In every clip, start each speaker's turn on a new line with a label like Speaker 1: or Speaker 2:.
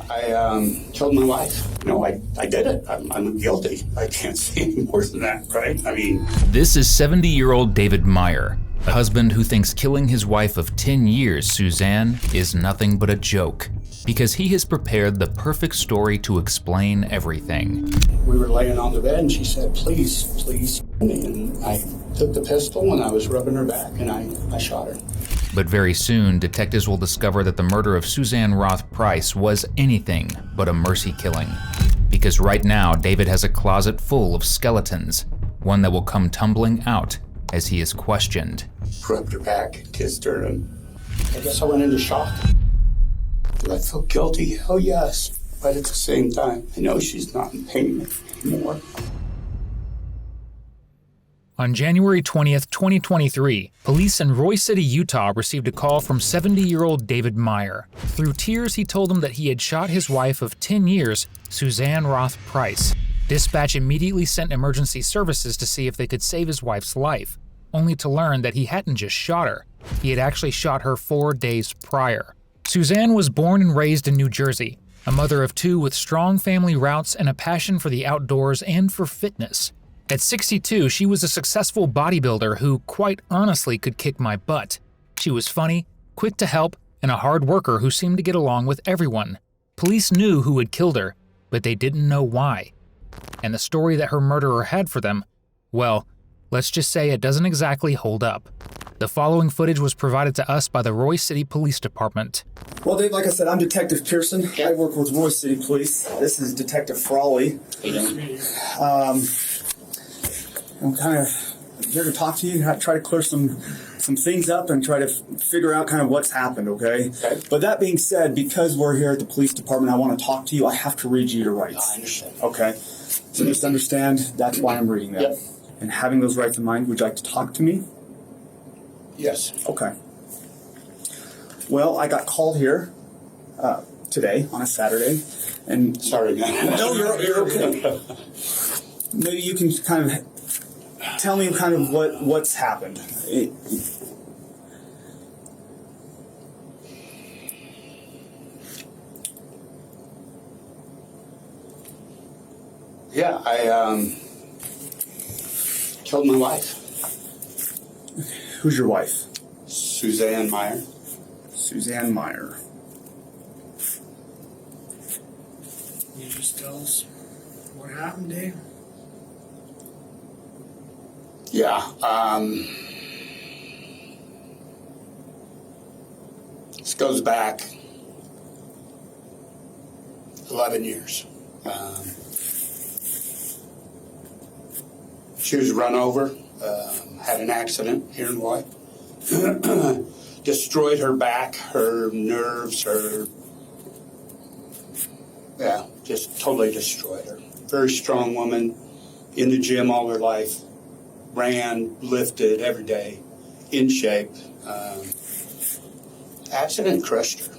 Speaker 1: I killed my wife. I did it. I'm guilty. I can't say any more than that, right? I mean...
Speaker 2: This is 70-year-old David Meyer, a husband who thinks killing his wife of 10 years, Suzanne, is nothing but a joke, because he has prepared the perfect story to explain everything.
Speaker 1: We were laying on the bed and she said, please, please, and I took the pistol and I was rubbing her back and I shot her.
Speaker 2: But very soon, detectives will discover that the murder of Suzanne Roth Price was anything but a mercy killing. Because right now, David has a closet full of skeletons, one that will come tumbling out as he is questioned.
Speaker 1: Rubbed her back, kissed her, and I guess I went into shock. Do I feel guilty? Hell yes. But at the same time, I know she's not in pain anymore.
Speaker 3: On January 20th, 2023, police in Roy City, Utah received a call from 70-year-old David Meyer. Through tears, he told them that he had shot his wife of 10 years, Suzanne Roth Price. Dispatch immediately sent emergency services to see if they could save his wife's life, only to learn that he hadn't just shot her. He had actually shot her 4 days prior. Suzanne was born and raised in New Jersey, a mother of 2 with strong family roots and a passion for the outdoors and for fitness. At 62, she was a successful bodybuilder who, quite honestly, could kick my butt. She was funny, quick to help, and a hard worker who seemed to get along with everyone. Police knew who had killed her, but they didn't know why. And the story that her murderer had for them, well, let's just say it doesn't exactly hold up. The following footage was provided to us by the Roy City Police Department.
Speaker 4: Well, Dave, like I said, I'm Detective Pearson. I work with Roy City Police. This is Detective Frawley. I'm kind of here to talk to you, try to clear some things up and try to figure out kind of what's happened, okay? But that being said, because we're here at the police department, I want to talk to you, I have to read you your rights.
Speaker 1: I understand.
Speaker 4: Okay? So just understand, that's why I'm reading that.
Speaker 1: Yep.
Speaker 4: And having those rights in mind, would you like to talk to me?
Speaker 1: Yes.
Speaker 4: Okay. Well, I got called here today on a Saturday, and...
Speaker 1: Sorry, man.
Speaker 4: No, you're okay. Maybe you can kind of tell me kind of what's happened.
Speaker 1: Yeah, I killed my wife.
Speaker 4: Who's your wife?
Speaker 1: Suzanne Meyer.
Speaker 4: Suzanne Meyer.
Speaker 5: Can you just tell us what happened, Dave?
Speaker 1: Yeah, this goes back 11 years. She was run over, had an accident here in Hawaii. Destroyed her back, her nerves, just totally destroyed her. Very strong woman, in the gym all her life. Ran, lifted every day, in shape. Accident crushed her.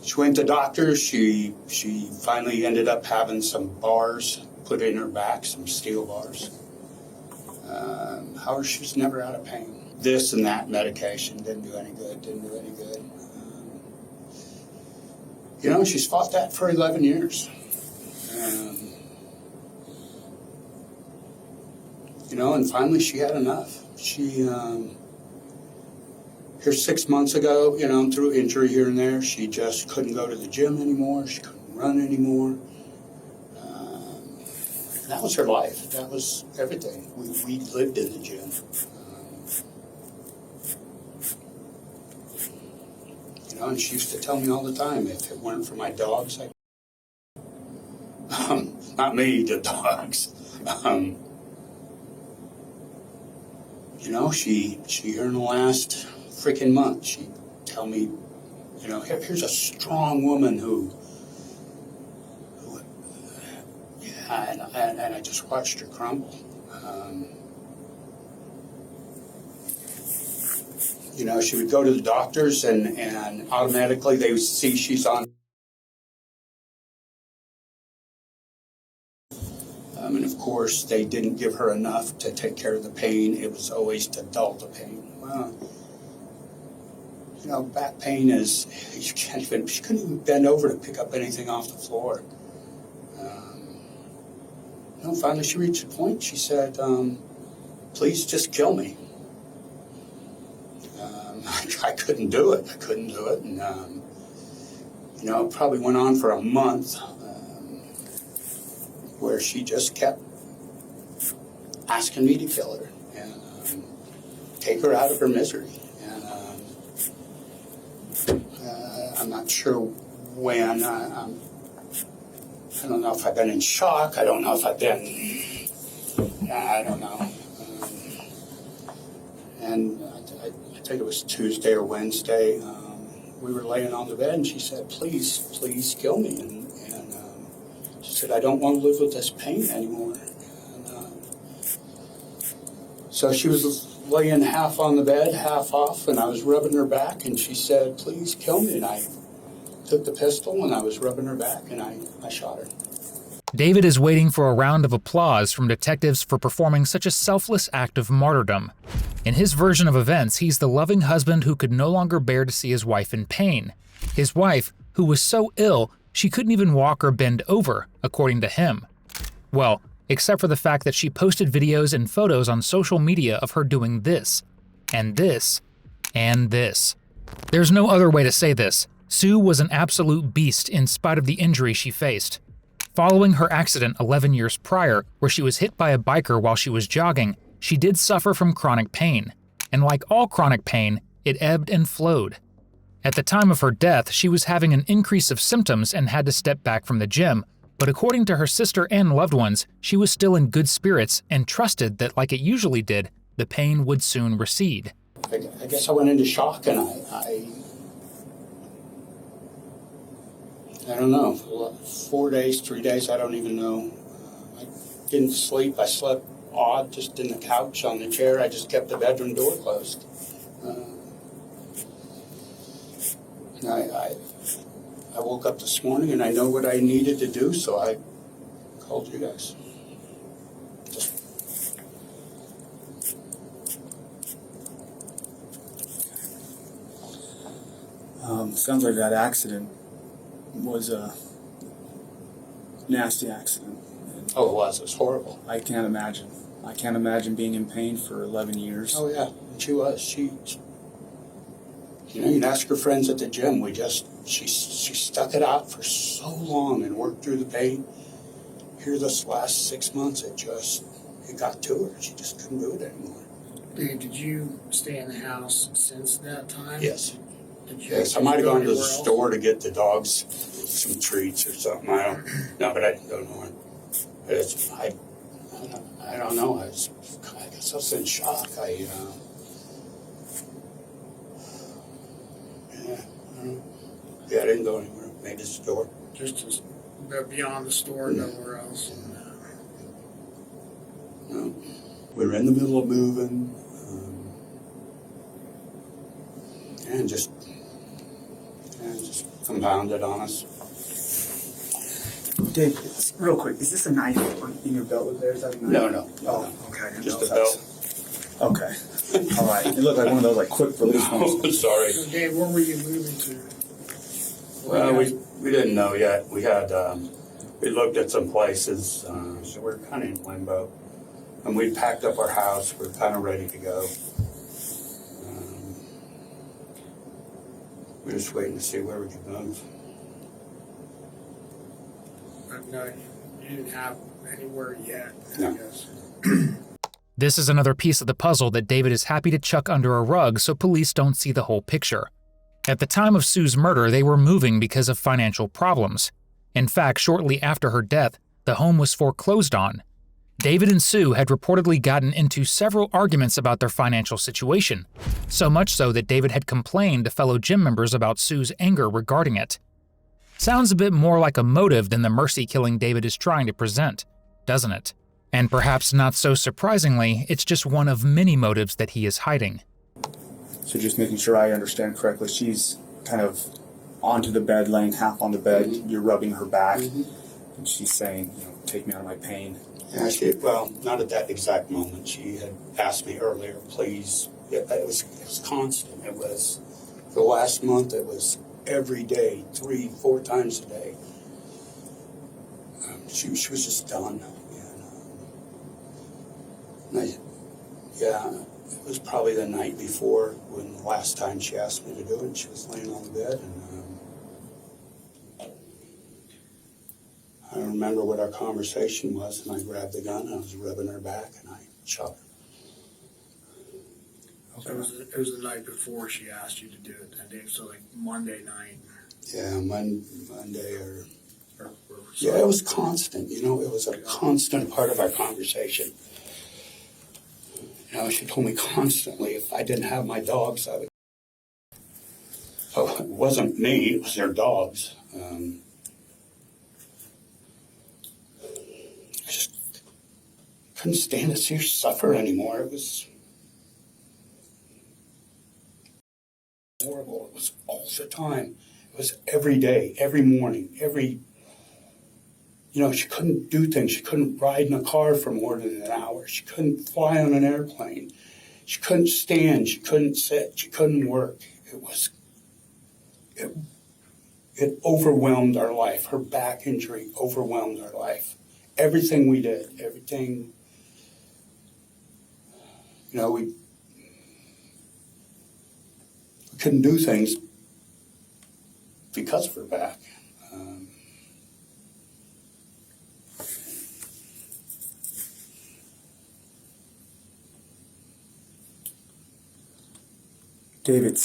Speaker 1: She went to doctors. She finally ended up having some bars put in her back, some steel bars. However, she was never out of pain. This and that medication didn't do any good. She's fought that for 11 years. And finally she had enough. She, here 6 months ago, through injury here and there, she just couldn't go to the gym anymore. She couldn't run anymore. That was her life. That was everything. We lived in the gym. And she used to tell me all the time, if it weren't for my dogs, not me, the dogs. She here in the last freaking month, she'd tell me, here's a strong woman who and I just watched her crumble. She would go to the doctors and automatically they would see she's on. And of course, course, they didn't give her enough to take care of the pain. It was always to dull the pain. Well, you know, back pain is, she couldn't even bend over to pick up anything off the floor. You know, finally she reached a point, she said, please just kill me. I couldn't do it. And, you know, it probably went on for a month where she just kept asking me to kill her and take her out of her misery. And I'm not sure when. I don't know if I've been in shock. I don't know if I've been. I don't know. And I think it was Tuesday or Wednesday. We were laying on the bed, and she said, "Please kill me." And she said, "I don't want to live with this pain anymore." And, so she was laying half on the bed, half off, and I was rubbing her back, and she said, "Please kill me." And I took the pistol, and I was rubbing her back, and I shot her.
Speaker 3: David is waiting for a round of applause from detectives for performing such a selfless act of martyrdom. In his version of events, he's the loving husband who could no longer bear to see his wife in pain. His wife, who was so ill, she couldn't even walk or bend over, according to him. Well, except for the fact that she posted videos and photos on social media of her doing this, and this, and this. There's no other way to say this. Sue was an absolute beast in spite of the injury she faced. Following her accident 11 years prior, where she was hit by a biker while she was jogging, she did suffer from chronic pain. And like all chronic pain, it ebbed and flowed. At the time of her death, she was having an increase of symptoms and had to step back from the gym, but according to her sister and loved ones, she was still in good spirits and trusted that, like it usually did, the pain would soon recede.
Speaker 1: I guess I went into shock, and I don't know, 4 days, 3 days, I don't even know. I didn't sleep. I slept odd, just in the couch, on the chair. I just kept the bedroom door closed. And I woke up this morning, and I know what I needed to do, so I called you guys.
Speaker 4: Sounds like that accident was a nasty accident.
Speaker 1: Oh, it was. It was horrible.
Speaker 4: I can't imagine. I can't imagine being in pain for 11 years.
Speaker 1: Oh, yeah. She was. She, you know, you'd ask her friends at the gym. She stuck it out for so long and worked through the pain. Here this last 6 months, it got to her. She just couldn't do it anymore.
Speaker 5: Dave, did you stay in the house since that time?
Speaker 1: Yes. Yes, I might have gone to the store to get the dogs some treats or something. I don't know, but I didn't go nowhere. I don't know. I guess I was in shock. Yeah, I didn't go anywhere. Made the store.
Speaker 5: Just beyond the store, nowhere else.
Speaker 1: No. We were in the middle of moving, and just compounded on us.
Speaker 4: Dave, real quick, is this a knife in your belt over there? Is that a knife?
Speaker 1: No.
Speaker 4: Oh, okay.
Speaker 1: Just a belt.
Speaker 4: Okay. All right. It looked like one of those quick release ones.
Speaker 1: Oh, sorry.
Speaker 5: So Dave, where were you moving to?
Speaker 1: Well, we didn't know yet. We had we looked at some places, so we're kind of in limbo. And we packed up our house. We're kind of ready to go. We're just waiting to see where we can move.
Speaker 5: No, you didn't have anywhere yet,
Speaker 1: No.
Speaker 5: I guess.
Speaker 3: This is another piece of the puzzle that David is happy to chuck under a rug so police don't see the whole picture. At the time of Sue's murder, they were moving because of financial problems. In fact, shortly after her death, the home was foreclosed on. David and Sue had reportedly gotten into several arguments about their financial situation, so much so that David had complained to fellow gym members about Sue's anger regarding it. Sounds a bit more like a motive than the mercy killing David is trying to present, doesn't it? And perhaps not so surprisingly, it's just one of many motives that he is hiding.
Speaker 4: So just making sure I understand correctly, she's kind of onto the bed, laying half on the bed, you're rubbing her back, and she's saying, take me out of my pain.
Speaker 1: Yeah, well, not at that exact moment. She had asked me earlier, please. It was constant. It was, for the last month, it was every day, 3-4 times a day. She was just done. Yeah, it was probably the night before when the last time she asked me to do it. She was laying on the bed, and I remember what our conversation was, and I grabbed the gun, and I was rubbing her back, and I shot her.
Speaker 5: So it was the night before she asked you to do it that day, so like Monday night.
Speaker 1: Yeah, Monday or yeah, it was constant. You know, it was a constant part of our conversation. You know, she told me constantly if I didn't have my dogs, I would. Oh, it wasn't me; it was their dogs. I just couldn't stand to see her suffer anymore. It was horrible. It was all the time. It was every day, every morning, you know, she couldn't do things. She couldn't ride in a car for more than an hour. She couldn't fly on an airplane. She couldn't stand. She couldn't sit. She couldn't work. It overwhelmed our life. Her back injury overwhelmed our life. Everything we did, everything, you know, we couldn't do things because of her back.
Speaker 4: David,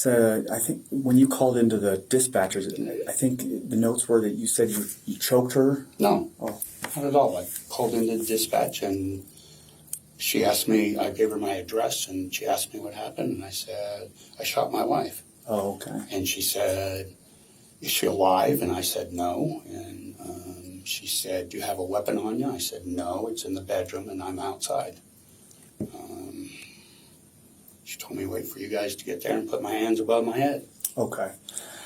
Speaker 4: I think when you called into the dispatchers, I think the notes were that you said you choked her.
Speaker 1: No,
Speaker 4: Oh.
Speaker 1: not at all. I called into dispatch and she asked me, I gave her my address and she asked me what happened and I said, I shot my wife.
Speaker 4: Oh, okay.
Speaker 1: And she said, is she alive? And I said, no. And she said, do you have a weapon on you? I said, no, it's in the bedroom and I'm outside. She told me, wait for you guys to get there and put my hands above my head.
Speaker 4: Okay.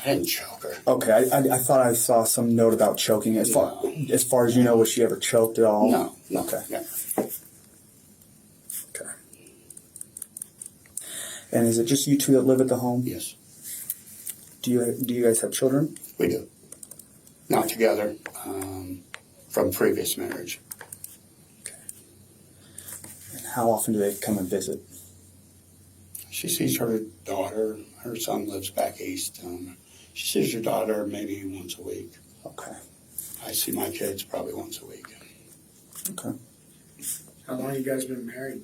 Speaker 1: I didn't choke her.
Speaker 4: Okay, I thought I saw some note about choking. As far as you know, was she ever choked at all?
Speaker 1: No.
Speaker 4: Okay.
Speaker 1: Yeah.
Speaker 4: Okay. And is it just you two that live at the home?
Speaker 1: Yes,
Speaker 4: Do you guys have children?
Speaker 1: we do. Not together, from previous marriage.
Speaker 4: Okay. And how often do they come and visit?
Speaker 1: She sees her daughter. Her son lives back east. She sees her daughter maybe once a week.
Speaker 4: Okay.
Speaker 1: I see my kids probably once a week.
Speaker 4: Okay.
Speaker 5: How long you guys been married?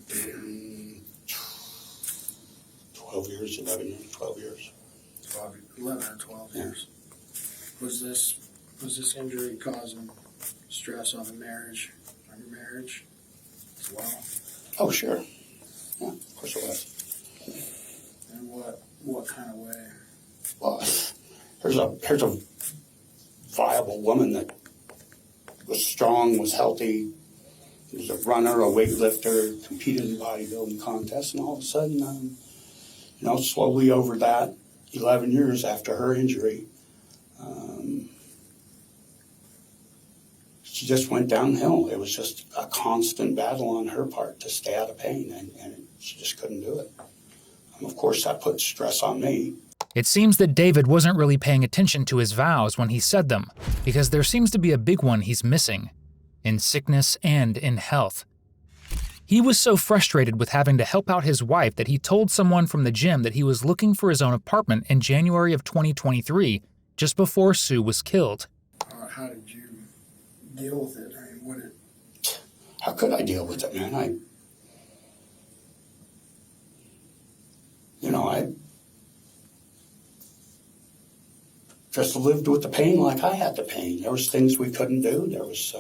Speaker 1: 12 years, 11 years, 12 years.
Speaker 5: 11 or 12 years. Was this injury causing stress on your marriage as well?
Speaker 1: Oh, sure. Yeah, of course it was.
Speaker 5: And what kind of way?
Speaker 1: Well, here's a viable woman that was strong, was healthy, was a runner, a weightlifter, competed in bodybuilding contests, and all of a sudden, slowly over that 11 years after her injury, she just went downhill. It was just a constant battle on her part to stay out of pain, and she just couldn't do it. Of course, that put stress on me.
Speaker 3: It seems that David wasn't really paying attention to his vows when he said them, because there seems to be a big one he's missing, in sickness and in health. He was so frustrated with having to help out his wife that he told someone from the gym that he was looking for his own apartment in January of 2023, just before Sue was killed.
Speaker 5: How did you deal with it? I mean,
Speaker 1: How could I deal with it, man? I just lived with the pain like I had the pain. There was things we couldn't do. There was,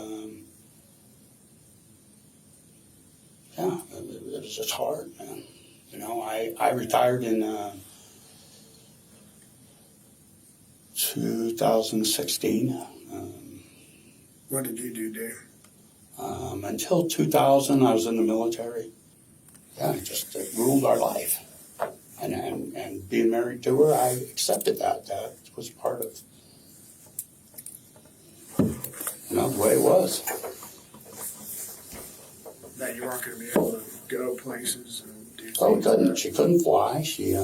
Speaker 1: it was just hard, man. I retired in 2016.
Speaker 5: what did you do, Dave?
Speaker 1: Until 2000, I was in the military. Yeah, it ruled our life. And being married to her, I accepted that. That was part of, the way it was.
Speaker 5: that you weren't going to be able to go places and do
Speaker 1: Oh,
Speaker 5: things.
Speaker 1: she couldn't fly. She,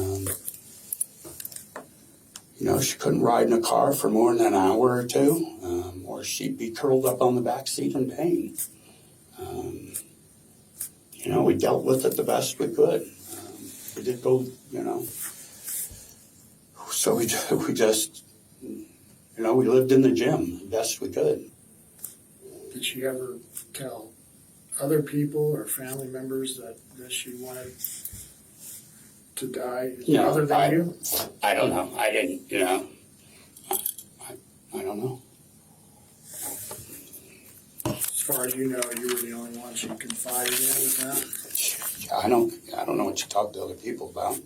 Speaker 1: she couldn't ride in a car for more than an hour or two, or she'd be curled up on the back seat in pain. We dealt with it the best we could. We did go, so we just, we lived in the gym the best we could.
Speaker 5: Did she ever tell other people or family members that she wanted to die other than you?
Speaker 1: I don't know. I didn't, I don't know.
Speaker 5: As far as you know, you were the only one she confided in with that?
Speaker 1: I don't know what you talk to other people about.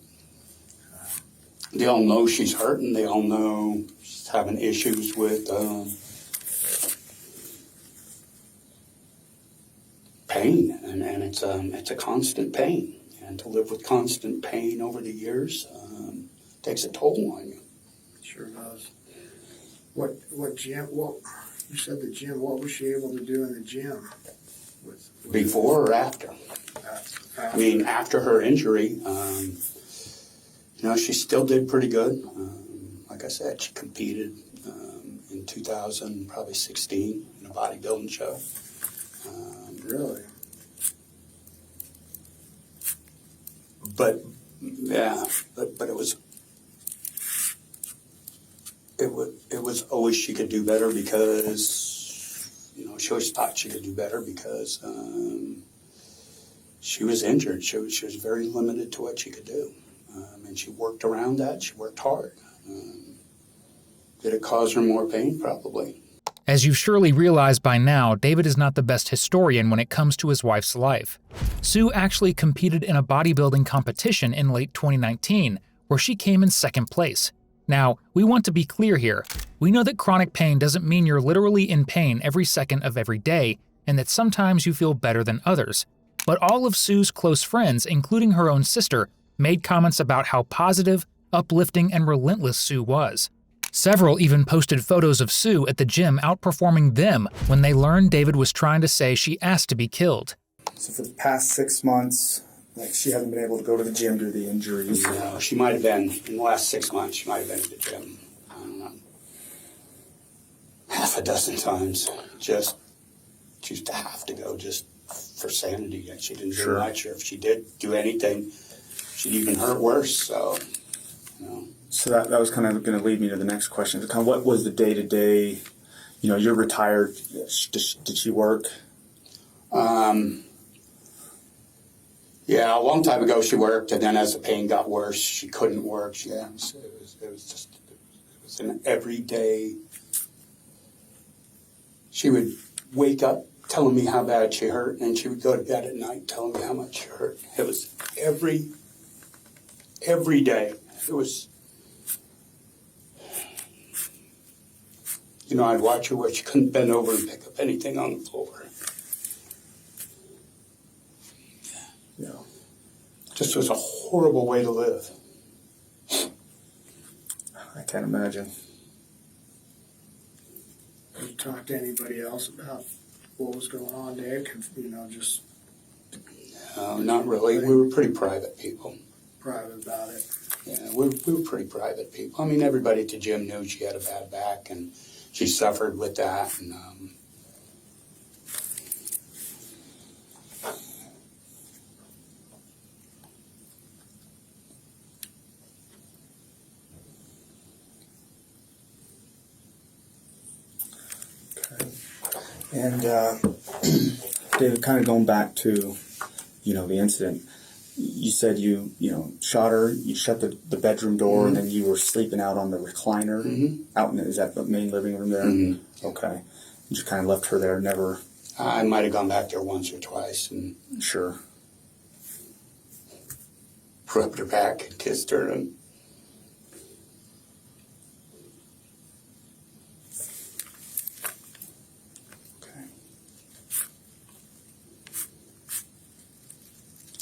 Speaker 1: They all know she's hurting. They all know she's having issues with pain, and it's a constant pain. And to live with constant pain over the years takes a toll on you.
Speaker 5: Sure does. What gym? Well, you said the gym. What was she able to do in the gym?
Speaker 1: Before or after? I mean, after her injury, she still did pretty good. Like I said, she competed in 2016 in a bodybuilding show.
Speaker 5: Really?
Speaker 1: But it was always she could do better because she always thought she could do better because she was injured. She was very limited to what she could do, and she worked around that. She worked hard. Did it cause her more pain? Probably.
Speaker 3: As you've surely realized by now, David is not the best historian when it comes to his wife's life. Sue actually competed in a bodybuilding competition in late 2019, where she came in second place. Now, we want to be clear here. We know that chronic pain doesn't mean you're literally in pain every second of every day, and that sometimes you feel better than others. But all of Sue's close friends, including her own sister, made comments about how positive, uplifting, and relentless Sue was. Several even posted photos of Sue at the gym outperforming them when they learned David was trying to say she asked to be killed.
Speaker 4: So for the past 6 months, she hasn't been able to go to the gym due to the injuries.
Speaker 1: No, she might have been, in the last 6 months, she might have been at the gym, I don't know, half a dozen times. Just, she used to have to go just for sanity. And she didn't do much, or if she did do anything, she'd even hurt worse, so,
Speaker 4: So that was kind of going to lead me to the next question. Kind of what was the day-to-day, you're retired, did she work?
Speaker 1: Yeah, a long time ago she worked, and then as the pain got worse, she couldn't work. It was an everyday. She would wake up telling me how bad she hurt, and she would go to bed at night telling me how much she hurt. It was every day. It was, I'd watch her where she couldn't bend over and pick up anything on the floor.
Speaker 4: Yeah.
Speaker 1: Just was a horrible way to live.
Speaker 4: I can't imagine.
Speaker 5: Did you talk to anybody else about what was going on, Dave? Just
Speaker 1: No, not really. We were pretty private people.
Speaker 5: private about it.
Speaker 1: Yeah, we were pretty private people. I mean, everybody at the gym knew she had a bad back, and she suffered with that. And
Speaker 4: Okay. And David, kind of going back to, the incident, you said you shot her, you shut the bedroom door, and then you were sleeping out on the recliner, is that the main living room there?
Speaker 1: Mm-hmm.
Speaker 4: Okay. You just kind of left her there, never...
Speaker 1: I might have gone back there once or twice and
Speaker 4: Sure.
Speaker 1: rubbed her back and kissed her. And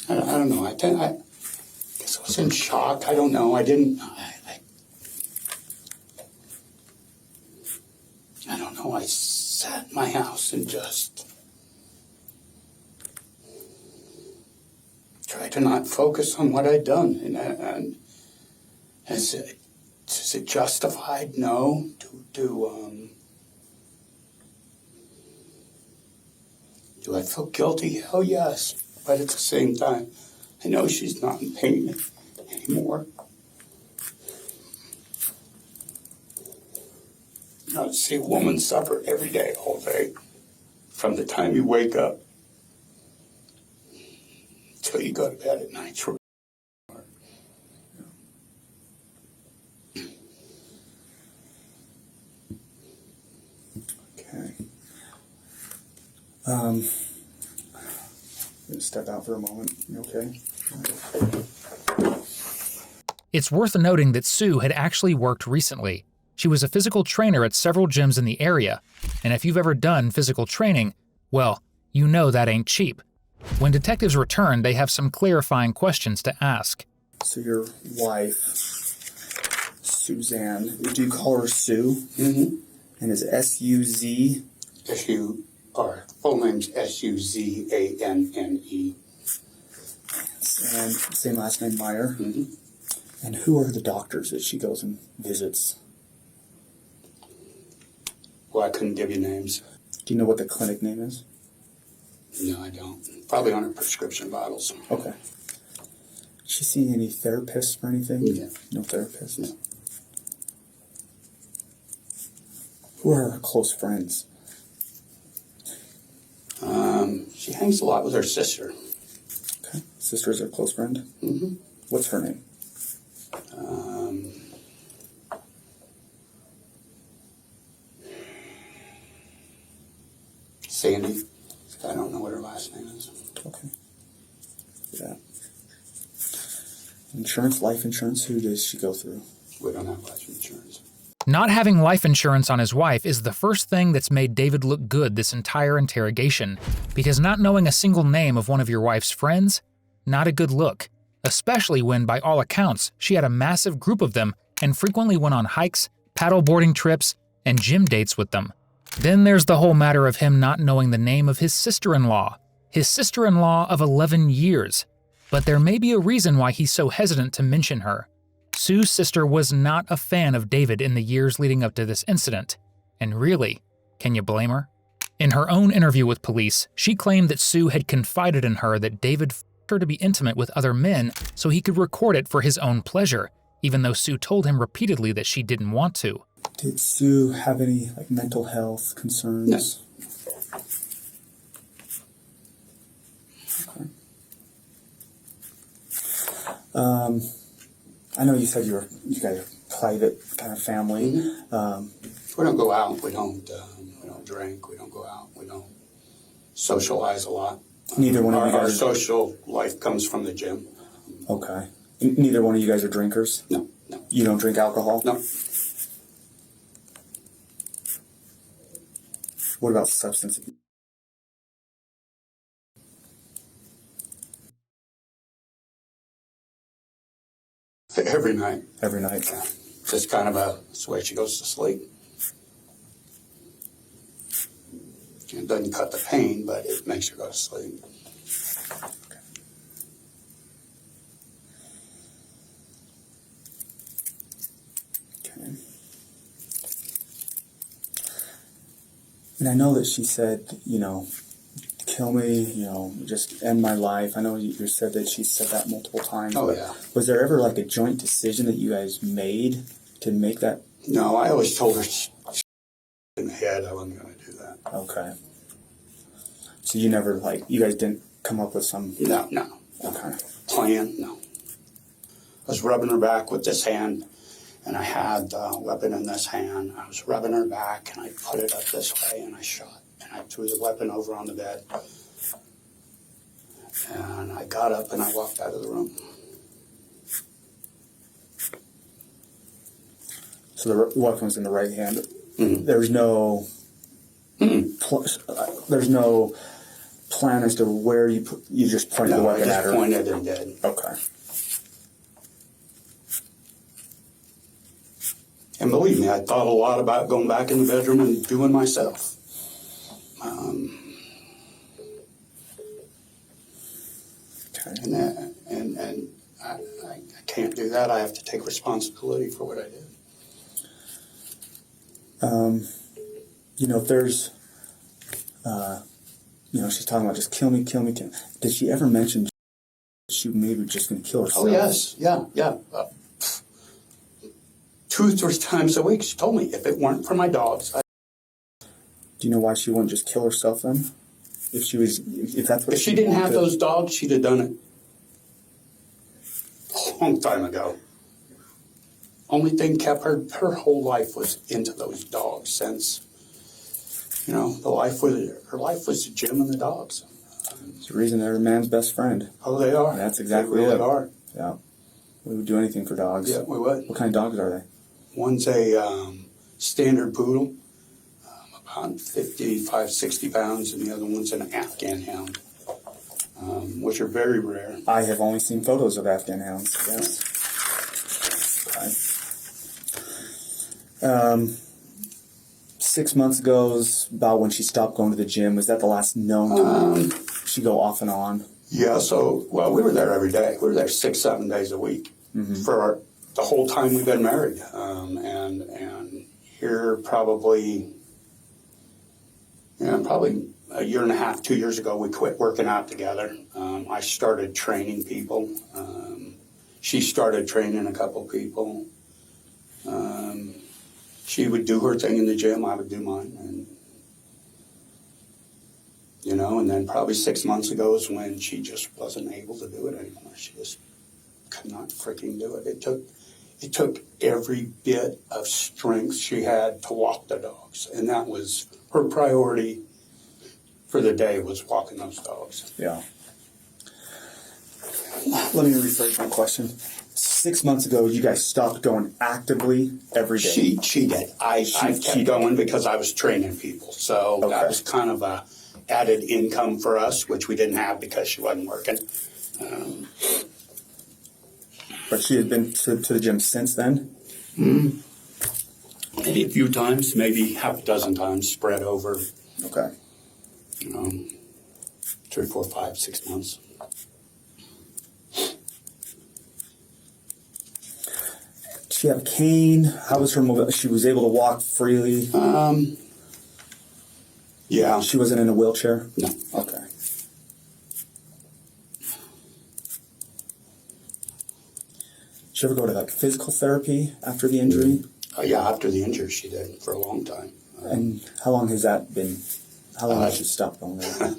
Speaker 1: I don't know. I guess I was in shock. I don't know. I don't know. I sat in my house and just try to not focus on what I'd done. And is it justified? No. Do I feel guilty? Hell yes. But at the same time, I know she's not in pain anymore. You know, to see a woman suffer every day, all day, from the time you wake up till you go to bed at night.
Speaker 4: Okay. I'm gonna step out for a moment. You okay?
Speaker 3: It's worth noting that Sue had actually worked recently. She was a physical trainer at several gyms in the area, and if you've ever done physical training, well, you know that ain't cheap. When detectives return, they have some clarifying questions to ask.
Speaker 4: So your wife, Suzanne, do you call her Sue?
Speaker 1: Mm-hmm.
Speaker 4: And is S-U-Z?
Speaker 1: S-U-R. Full name's S-U-Z-A-N-N-E.
Speaker 4: And same last name, Meyer.
Speaker 1: Mm-hmm.
Speaker 4: And who are the doctors that she goes and visits?
Speaker 1: Well, I couldn't give you names.
Speaker 4: Do you know what the clinic name is?
Speaker 1: No, I don't. Probably on her prescription bottles.
Speaker 4: Okay. Is she seeing any therapists or anything?
Speaker 1: Yeah.
Speaker 4: No therapists?
Speaker 1: No.
Speaker 4: Who are her close friends?
Speaker 1: She hangs a lot with her sister.
Speaker 4: Okay. Sister's her close friend?
Speaker 1: Mm-hmm.
Speaker 4: What's her name?
Speaker 1: Sandy. I don't know what her last name is.
Speaker 4: Okay. Yeah. Insurance, life insurance, who does she go through?
Speaker 1: We don't have life insurance.
Speaker 3: Not having life insurance on his wife is the first thing that's made David look good this entire interrogation, because not knowing a single name of one of your wife's friends, not a good look, especially when, by all accounts, she had a massive group of them and frequently went on hikes, paddleboarding trips, and gym dates with them. Then there's the whole matter of him not knowing the name of his sister-in-law of 11 years. But there may be a reason why he's so hesitant to mention her. Sue's sister was not a fan of David in the years leading up to this incident. And really, can you blame her? In her own interview with police, she claimed that Sue had confided in her that David f***ed her to be intimate with other men so he could record it for his own pleasure, even though Sue told him repeatedly that she didn't want to.
Speaker 4: Did Sue have any mental health concerns?
Speaker 1: No.
Speaker 4: Okay. I know you said you guys are private kind of family.
Speaker 1: Mm-hmm. We don't go out. We don't drink. We don't go out. We don't socialize a lot.
Speaker 4: Neither one of you
Speaker 1: Our
Speaker 4: guys.
Speaker 1: social life comes from the gym.
Speaker 4: Okay. Neither one of you guys are drinkers?
Speaker 1: No.
Speaker 4: You don't drink alcohol?
Speaker 1: No.
Speaker 4: What about substance abuse?
Speaker 1: Every night.
Speaker 4: Every night?
Speaker 1: Just kind of it's the way she goes to sleep. It doesn't cut the pain, but it makes her go to sleep.
Speaker 4: Okay. And I know that she said, kill me, just end my life. I know you said that she said that multiple times.
Speaker 1: Oh, yeah.
Speaker 4: Was there ever a joint decision that you guys made to make that?
Speaker 1: No, I always told her she in the head I wasn't going to do that.
Speaker 4: Okay. So you never, you guys didn't come up with some...
Speaker 1: No.
Speaker 4: Okay.
Speaker 1: Plan, no. I was rubbing her back with this hand, and I had the weapon in this hand. I was rubbing her back, and I put it up this way, and I shot. And I threw the weapon over on the bed. And I got up, and I walked out of the room.
Speaker 4: So the weapon was in the right hand.
Speaker 1: Mm-hmm.
Speaker 4: There's no... there's no plan as to where you just pointed the weapon at her?
Speaker 1: No, I just pointed and did.
Speaker 4: Okay.
Speaker 1: And believe me, I thought a lot about going back in the bedroom and doing myself.
Speaker 4: Okay.
Speaker 1: And can't do that. I have to take responsibility for what I did.
Speaker 4: You know, if there's, you know, she's talking about just kill me, kill me, kill me. Did she ever mention she maybe just going to kill herself?
Speaker 1: Oh, yes. Yeah. 2 or 3 times a week, she told me if it weren't for my dogs.
Speaker 4: Do you know why she wouldn't just kill herself then? If she was, if that's what
Speaker 1: If she didn't have those dogs, she'd have done it a long time ago. Only thing kept her whole life was into those dogs since, you know, her life was the gym and the dogs.
Speaker 4: It's the reason they're a man's best friend.
Speaker 1: Oh, they are.
Speaker 4: That's exactly
Speaker 1: they really
Speaker 4: it.
Speaker 1: are.
Speaker 4: Yeah. We would do anything for dogs.
Speaker 1: Yeah, we would.
Speaker 4: What kind of dogs are they?
Speaker 1: One's a standard poodle, about 55, 60 pounds, and the other one's an Afghan hound, which are very rare.
Speaker 4: I have only seen photos of Afghan hounds. Yes. Okay. 6 months ago is about when she stopped going to the gym. Was that the last known time she go off and on?
Speaker 1: Yeah, so, well, we were there every day. We were there 6, 7 days a week for the whole time we've been married. And here probably a year and a half, 2 years ago, we quit working out together. I started training people. She started training a couple people. She would do her thing in the gym, I would do mine. And, you know, and then probably 6 months ago is when she just wasn't able to do it anymore. She just could not freaking do it. It took every bit of strength she had to walk the dogs. And that was her priority for the day, was walking those dogs.
Speaker 4: Yeah. Let me rephrase my question. 6 months ago, you guys stopped going actively every day.
Speaker 1: She did. I kept going because I was training people. So that was kind of a added income for us, which we didn't have because she wasn't working.
Speaker 4: But she had been to the gym since then?
Speaker 1: Maybe a few times, maybe half a dozen times spread over,
Speaker 4: Okay.
Speaker 1: 3, 4, 5, 6 months.
Speaker 4: She had a cane. How was her mobility? She was able to walk freely.
Speaker 1: Yeah.
Speaker 4: She wasn't in a wheelchair?
Speaker 1: No.
Speaker 4: Okay. Did she ever go to like physical therapy after the injury?
Speaker 1: Yeah, after the injury she did for a long time.
Speaker 4: And how long has that been? How long has she stopped going there?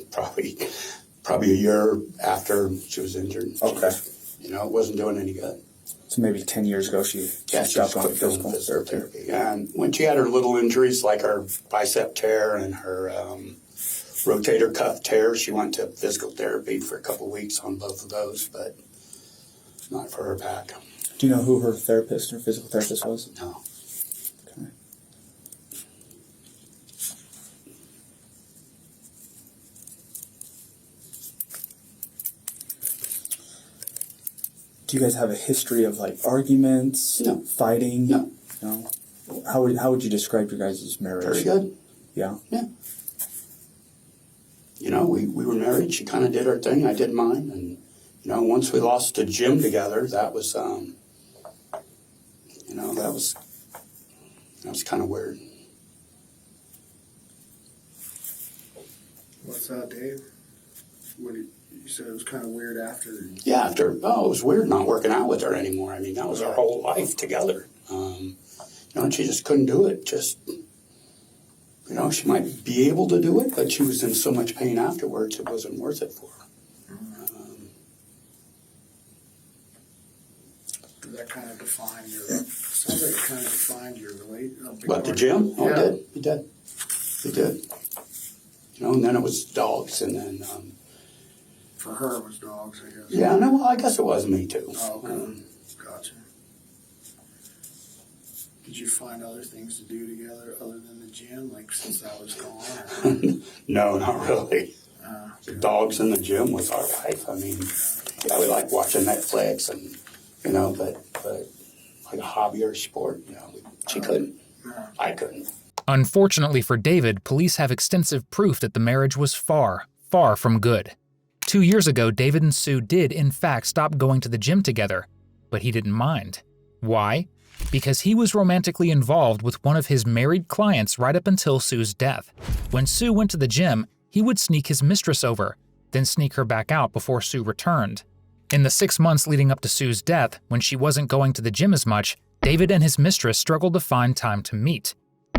Speaker 1: Probably a year after she was injured.
Speaker 4: Okay.
Speaker 1: It wasn't doing any good.
Speaker 4: So maybe 10 years ago she stopped going to physical therapy.
Speaker 1: And when she had her little injuries like her bicep tear and her rotator cuff tear, she went to physical therapy for a couple weeks on both of those, but not for her back.
Speaker 4: Do you know who her therapist or physical therapist was?
Speaker 1: No.
Speaker 4: Okay. Do you guys have a history of like arguments?
Speaker 1: No.
Speaker 4: Fighting?
Speaker 1: No.
Speaker 4: No. How would you describe your guys' marriage?
Speaker 1: Very good.
Speaker 4: Yeah.
Speaker 1: Yeah. We were married. She kind of did her thing. I did mine. And, once we lost the gym together, that was, that was kind of weird.
Speaker 5: What's that, Dave? You said it was kind of weird after.
Speaker 1: Yeah, it was weird not working out with her anymore. I mean, that was our whole life together. And she just couldn't do it. Just, she might be able to do it, but she was in so much pain afterwards, it wasn't worth it for her.
Speaker 5: Did that kind of define sounds like it kind of defined your relationship.
Speaker 1: But the gym? Oh, yeah. It did. It did. And then it was dogs, and then...
Speaker 5: For her, it was dogs, I guess.
Speaker 1: Yeah, no, well, I guess it was me, too.
Speaker 5: Oh, okay. Gotcha. Did you find other things to do together other than the gym, like since I was gone?
Speaker 1: No, not really. The dogs and the gym was our life. I mean, yeah, we like watching Netflix and, but like a hobby or a sport, she couldn't. I couldn't.
Speaker 3: Unfortunately for David, police have extensive proof that the marriage was far, far from good. 2 years ago, David and Sue did, in fact, stop going to the gym together. but he didn't mind. Why? Because he was romantically involved with one of his married clients right up until Sue's death. When Sue went to the gym, he would sneak his mistress over, then sneak her back out before Sue returned. In the 6 months leading up to Sue's death, when she wasn't going to the gym as much, David and his mistress struggled to find time to meet.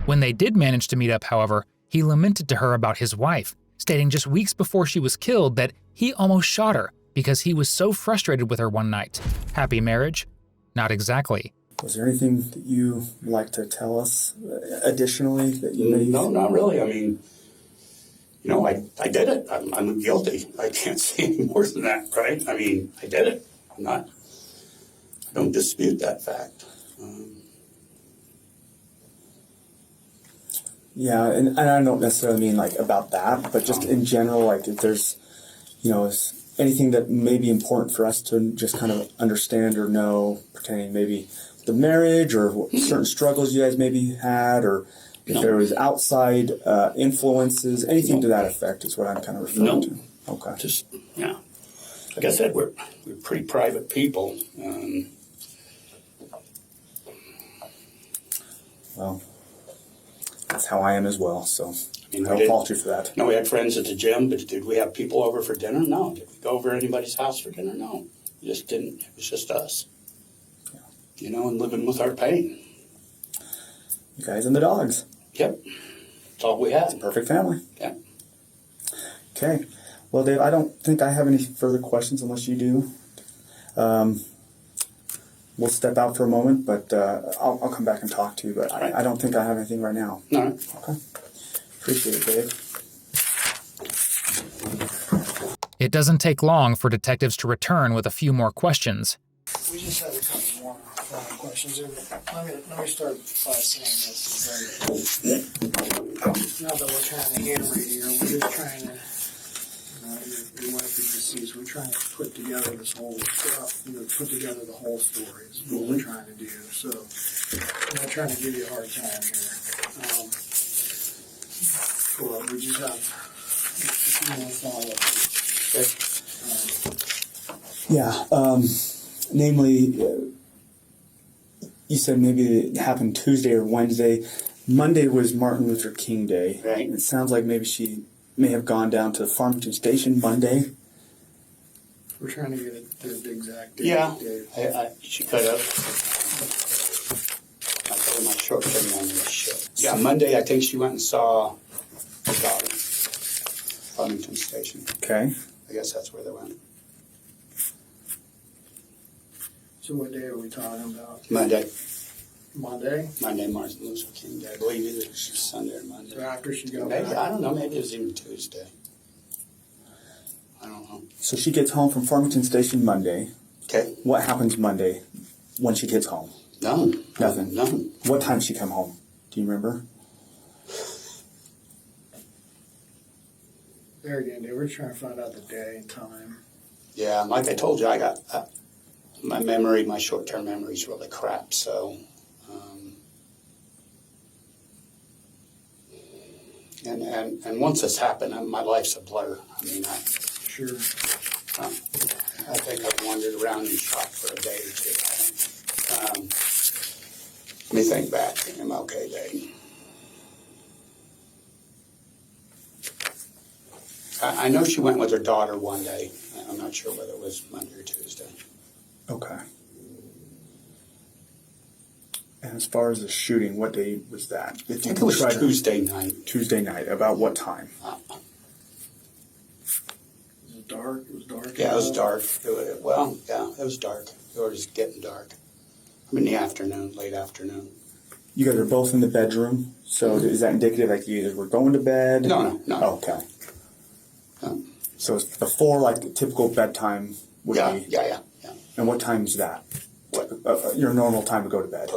Speaker 3: When they did manage to meet up, however, he lamented to her about his wife, stating just weeks before she was killed that he almost shot her because he was so frustrated with her one night. Happy marriage? Not exactly.
Speaker 4: Was there anything that you would like to tell us additionally that you may?
Speaker 1: No, not really. I mean, I did it. I'm guilty. I can't say any more than that, right? I mean, I did it. I don't dispute that fact.
Speaker 4: Yeah, and I don't necessarily mean like about that, but just in general, like if there's, is anything that may be important for us to just kind of understand or know pertaining maybe the marriage or what certain struggles you guys maybe had, or if there was outside influences, anything to that effect is what I'm kind of referring to. Okay.
Speaker 1: Just, like I said, we're pretty private people.
Speaker 4: Well, that's how I am as well, so I
Speaker 1: I
Speaker 4: don't fault you for that.
Speaker 1: No, we had friends at the gym, but did we have people over for dinner? No. Did we go over to anybody's house for dinner? No. We just didn't. It was just us. And living with our pain.
Speaker 4: You guys and the dogs.
Speaker 1: Yep. That's all we had.
Speaker 4: Perfect family.
Speaker 1: Yeah.
Speaker 4: Okay. Well, Dave, I don't think I have any further questions unless you do. We'll step out for a moment, but I'll come back and talk to you. But
Speaker 1: Right.
Speaker 4: I don't think I have anything right now.
Speaker 1: All right.
Speaker 4: Okay. Appreciate it, Dave.
Speaker 3: It doesn't take long for detectives to return with a few more questions.
Speaker 5: We just have a couple more questions. Let me start by saying this. Now that we're kind of hammered here, we're just trying to, your wife is deceased, we're trying to put together this whole stuff, put together the whole story is what we're trying to do. So I'm not trying to give you a hard time here. We just have a few more follow-ups.
Speaker 4: Yeah. Namely, you said maybe it happened Tuesday or Wednesday. Monday was Martin Luther King Day.
Speaker 1: Right.
Speaker 4: It sounds like maybe she may have gone down to Farmington Station Monday.
Speaker 5: We're trying to get the exact date.
Speaker 1: Yeah. She could have. I told my short-term memory was shit. Yeah, Monday I think she went and saw her daughter. Farmington Station.
Speaker 4: Okay.
Speaker 1: I guess that's where they went.
Speaker 5: So what day are we talking about?
Speaker 1: Monday.
Speaker 5: Monday?
Speaker 1: Monday, Martin Luther King Day. I believe either Sunday or Monday.
Speaker 5: So after she got
Speaker 1: Maybe,
Speaker 5: back?
Speaker 1: I don't know. Maybe it was even Tuesday. I don't know.
Speaker 4: So she gets home from Farmington Station Monday.
Speaker 1: Okay.
Speaker 4: What happens Monday when she gets home?
Speaker 1: None.
Speaker 4: Nothing.
Speaker 1: None.
Speaker 4: What time she come home? Do you remember?
Speaker 5: There again, dude, we're trying to find out the day and time.
Speaker 1: Yeah, like I told you, I got my short-term memory is really crap. So, and once this happened, my life's a blur. I mean,
Speaker 5: Sure.
Speaker 1: I think I've wandered around and shot for a day or two. Let me think back to MLK Day. I know she went with her daughter one day. I'm not sure whether it was Monday or Tuesday.
Speaker 4: Okay. And as far as the shooting, what day was that?
Speaker 1: I think it was Tuesday night.
Speaker 4: Tuesday night. About what time?
Speaker 5: Was it dark? It was dark?
Speaker 1: Yeah, it was dark. It was dark. It was getting dark. I mean, the afternoon, late afternoon.
Speaker 4: You guys are both in the bedroom, so is that indicative like you guys were going to bed?
Speaker 1: No.
Speaker 4: Oh, okay. So it's before like the typical bedtime would be?
Speaker 1: Yeah.
Speaker 4: And what time is that?
Speaker 1: What?
Speaker 4: Your normal time to go to bed?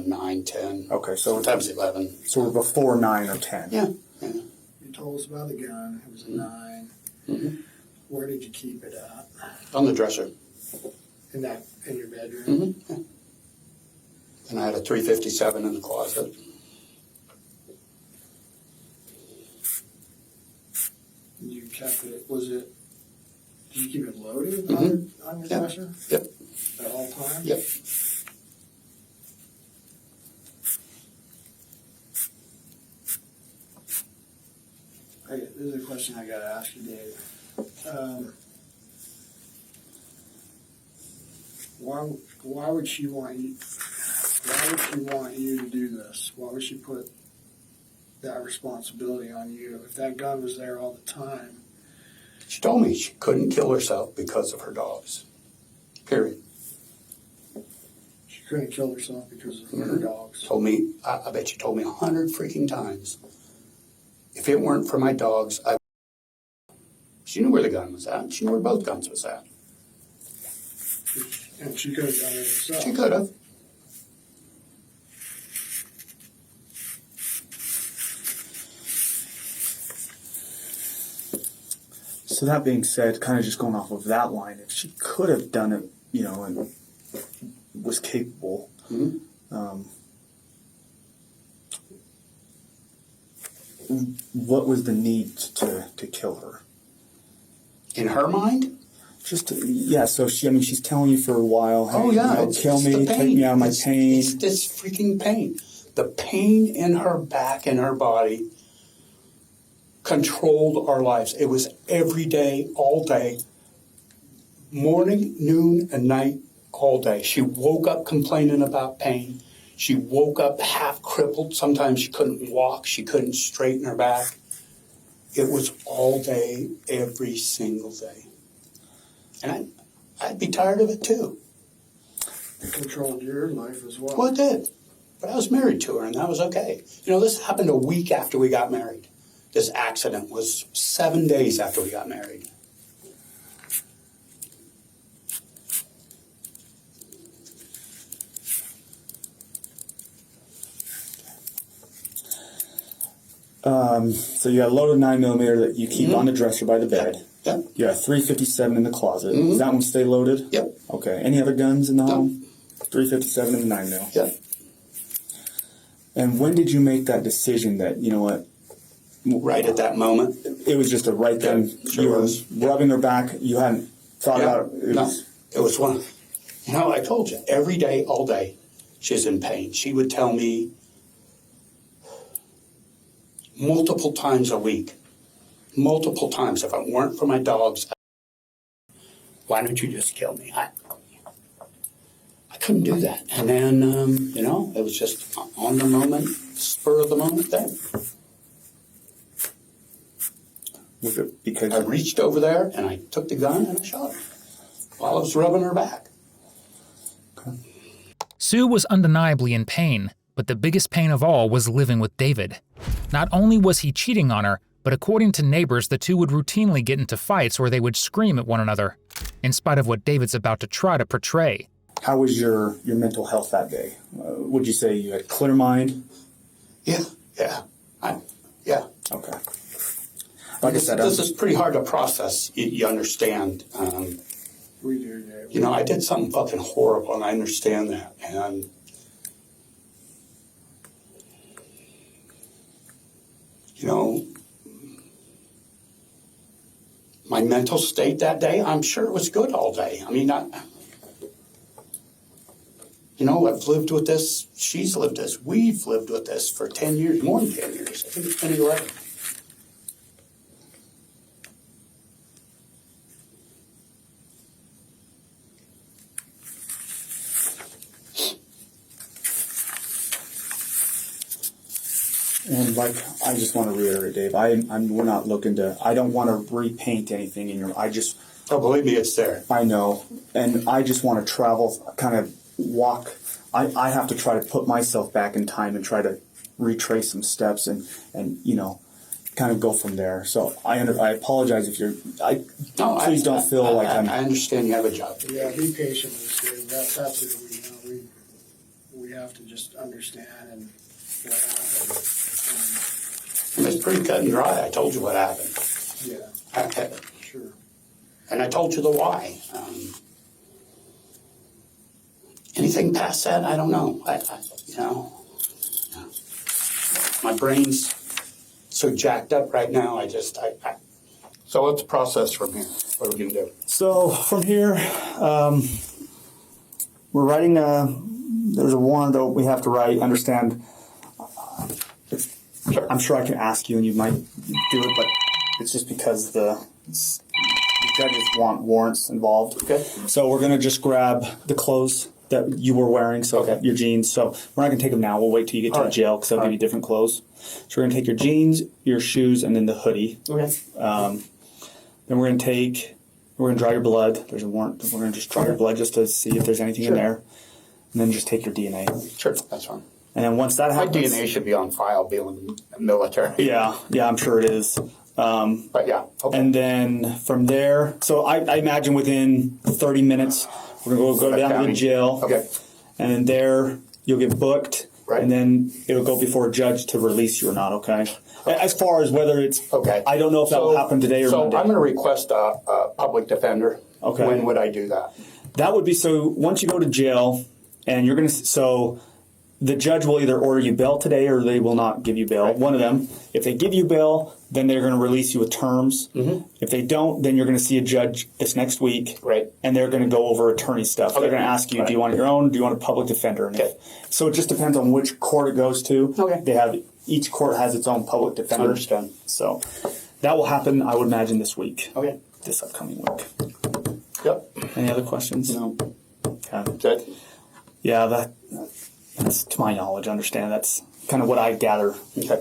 Speaker 1: 9, 10.
Speaker 4: Okay, so
Speaker 1: sometimes 11.
Speaker 4: So we're before 9 or 10.
Speaker 1: Yeah.
Speaker 5: You told us about the gun. It was a 9.
Speaker 1: Mm-hmm.
Speaker 5: Where did you keep it at?
Speaker 1: On the dresser.
Speaker 5: In your bedroom?
Speaker 1: Mm-hmm. Yeah. And I had a .357 in the closet.
Speaker 5: You kept it. Did you keep it loaded on your dresser?
Speaker 1: Yep.
Speaker 5: at all times?
Speaker 1: Yep.
Speaker 5: This is a question I gotta ask you, Dave. Why would she want you? Why would she want you to do this? Why would she put that responsibility on you if that gun was there all the time?
Speaker 1: She told me she couldn't kill herself because of her dogs. Period.
Speaker 5: She couldn't kill herself because of her dogs.
Speaker 1: Told me, I bet she told me 100 freaking times. If it weren't for my dogs, She knew where the gun was at. She knew where both guns was at.
Speaker 5: And she could have done it herself.
Speaker 1: She could have.
Speaker 4: So that being said, kind of just going off of that line, if she could have done it, you know, and was capable, what was the need to kill her?
Speaker 1: In her mind?
Speaker 4: Yeah, so she's telling you for a while, hey,
Speaker 1: Oh, yeah.
Speaker 4: you know, kill me, take me out of my pain.
Speaker 1: It's this freaking pain. The pain in her back and her body controlled our lives. It was every day, all day, morning, noon, and night, all day. She woke up complaining about pain. She woke up half crippled. Sometimes she couldn't walk. She couldn't straighten her back. It was all day, every single day. And I'd be tired of it too.
Speaker 5: It controlled your life as well.
Speaker 1: Well, it did. But I was married to her, and that was okay. You know, this happened a week after we got married. This accident was 7 days after we got married.
Speaker 4: So you got a loaded 9mm that you keep on the dresser by the bed.
Speaker 1: Yep.
Speaker 4: You got a .357 in the closet. Does that one stay loaded?
Speaker 1: Yep.
Speaker 4: Okay. Any other guns in the
Speaker 1: No.
Speaker 4: home? .357 and the 9mm.
Speaker 1: Yep.
Speaker 4: And when did you make that decision that, you know what?
Speaker 1: Right at that moment.
Speaker 4: It was just a right then.
Speaker 1: Sure
Speaker 4: You were
Speaker 1: was.
Speaker 4: rubbing her back. You hadn't thought about it.
Speaker 1: No, it was one. You know, I told you, every day, all day, she's in pain. She would tell me multiple times a week, multiple times, if it weren't for my dogs, why don't you just kill me? I couldn't do that. And then, you know, it was just on the moment, spur of the moment thing.
Speaker 4: Was it because
Speaker 1: I reached over there and I took the gun and I shot her while I was rubbing her back.
Speaker 3: Sue was undeniably in pain, but the biggest pain of all was living with David. Not only was he cheating on her, but according to neighbors, the two would routinely get into fights where they would scream at one another, in spite of what David's about to try to portray.
Speaker 4: How was your mental health that day? Would you say you had a clear mind?
Speaker 1: Yeah. Yeah.
Speaker 4: Okay. Like I said,
Speaker 1: this is pretty hard to process. You understand.
Speaker 5: We do, Dave.
Speaker 1: You know, I did something fucking horrible, and I understand that. And you know, my mental state that day, I'm sure it was good all day. I mean, you know, I've lived with this. She's lived this. We've lived with this for 10 years, more than 10 years. I think it's been 11.
Speaker 4: And like, I just want to reiterate, Dave, we're not looking to, I don't want to repaint anything in your,
Speaker 1: Oh, believe me, it's there.
Speaker 4: I know, and I just want to travel, kind of walk, I have to try to put myself back in time and try to retrace some steps and you know, kind of go from there. So I apologize if you're, please don't feel like I'm.
Speaker 1: I understand you have a job.
Speaker 5: Yeah, be patient with us, Dave. That's what we know. We have to just understand and what happened.
Speaker 1: And it's pretty cut and dry. I told you what happened.
Speaker 5: Yeah, sure.
Speaker 1: And I told you the why. Anything past that, I don't know. You know, my brain's so jacked up right now. So let's process from here. What are we gonna do?
Speaker 4: So from here, we're writing there's a warrant that we have to write. Understand, I'm sure I can ask you and you might do it, but it's just because the judges want warrants involved.
Speaker 1: Okay.
Speaker 4: So we're going to just grab the clothes that you were wearing, so
Speaker 1: Okay.
Speaker 4: your jeans. So we're not going to take them now. We'll wait till you get to the jail because they'll give you different clothes. So we're going to take your jeans, your shoes, and then the hoodie.
Speaker 1: Okay.
Speaker 4: Then we're going to draw your blood. There's a warrant. We're going to just draw your blood just to see if there's anything in there. And then just take your DNA.
Speaker 1: Sure, that's fine.
Speaker 4: And then once that
Speaker 1: My
Speaker 4: happens...
Speaker 1: DNA should be on file being in the military.
Speaker 4: Yeah, I'm sure it is.
Speaker 1: But yeah, okay.
Speaker 4: And then from there, so I imagine within 30 minutes, we're going to go down to the jail.
Speaker 1: Okay.
Speaker 4: And then there, you'll get booked.
Speaker 1: Right.
Speaker 4: And then it'll go before a judge to release you or not, okay? As far as whether it's...
Speaker 1: Okay.
Speaker 4: I don't know if that will happen today or Monday.
Speaker 1: So I'm going to request a public defender.
Speaker 4: Okay.
Speaker 1: When would I do that?
Speaker 4: That would be, so once you go to jail, and you're going to... So the judge will either order you bail today or they will not give you bail.
Speaker 1: Right.
Speaker 4: One of them. If they give you bail, then they're going to release you with terms. Mm-hmm. If they don't, then you're going to see a judge this next week.
Speaker 1: Right.
Speaker 4: And they're going to go over attorney stuff.
Speaker 1: Okay.
Speaker 4: They're going to ask you, do you want your own? Do you want a public defender? And
Speaker 1: Okay.
Speaker 4: So it just depends on which court it goes to.
Speaker 1: Okay.
Speaker 4: They have... Each court has its own public defender.
Speaker 1: Understand.
Speaker 4: So that will happen, I would imagine, this week.
Speaker 1: Okay.
Speaker 4: This upcoming week.
Speaker 1: Yep.
Speaker 4: Any other questions?
Speaker 1: No.
Speaker 4: Okay.
Speaker 1: Good.
Speaker 4: Yeah, that's to my knowledge. Understand that's kind of what I gather.
Speaker 1: Okay.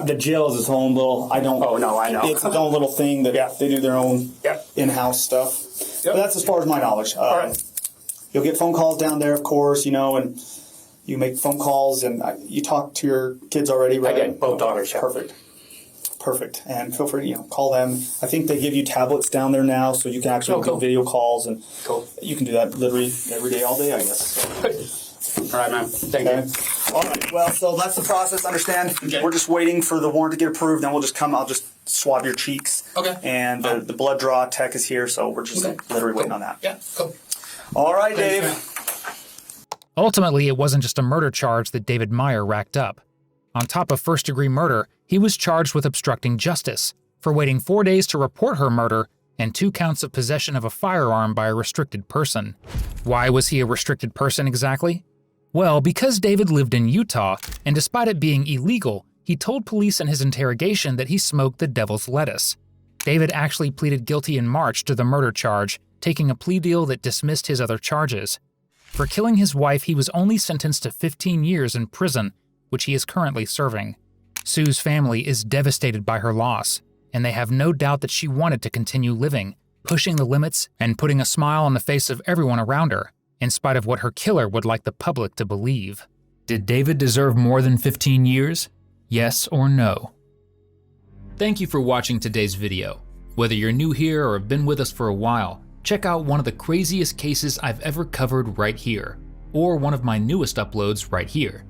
Speaker 4: The jail is its own little. I don't.
Speaker 1: Oh no, I know.
Speaker 4: It's its own little thing that they do their own in-house stuff.
Speaker 1: Yep.
Speaker 4: But that's as far as my knowledge.
Speaker 1: All right.
Speaker 4: You'll get phone calls down there, of course. And you make phone calls, and you talk to your kids already, right?
Speaker 1: I did. Both daughters. Yeah.
Speaker 4: Perfect. And feel free to call them. I think they give you tablets down there now, so you can actually do video calls, and you can do that literally every day, all day, I guess.
Speaker 1: All right, man. Thank you.
Speaker 4: All right. Well, so that's the process. Understand?
Speaker 1: Okay.
Speaker 4: We're just waiting for the warrant to get approved. Then we'll just come. I'll just swab your cheeks.
Speaker 1: Okay.
Speaker 4: And the blood draw tech is here, so we're just literally waiting on that.
Speaker 1: Yeah. Cool.
Speaker 4: All right,
Speaker 1: Thanks,
Speaker 4: Dave.
Speaker 1: man.
Speaker 3: Ultimately, it wasn't just a murder charge that David Meyer racked up. On top of first-degree murder, he was charged with obstructing justice for waiting 4 days to report her murder and 2 counts of possession of a firearm by a restricted person. Why was he a restricted person exactly? Well, because David lived in Utah, and despite it being illegal, he told police in his interrogation that he smoked the devil's lettuce. David actually pleaded guilty in March to the murder charge, taking a plea deal that dismissed his other charges. For killing his wife, he was only sentenced to 15 years in prison, which he is currently serving. Sue's family is devastated by her loss, and they have no doubt that she wanted to continue living, pushing the limits and putting a smile on the face of everyone around her, in spite of what her killer would like the public to believe.
Speaker 2: Did David deserve more than 15 years? Yes or no? Thank you for watching today's video. Whether you're new here or have been with us for a while, check out one of the craziest cases I've ever covered right here, or one of my newest uploads right here.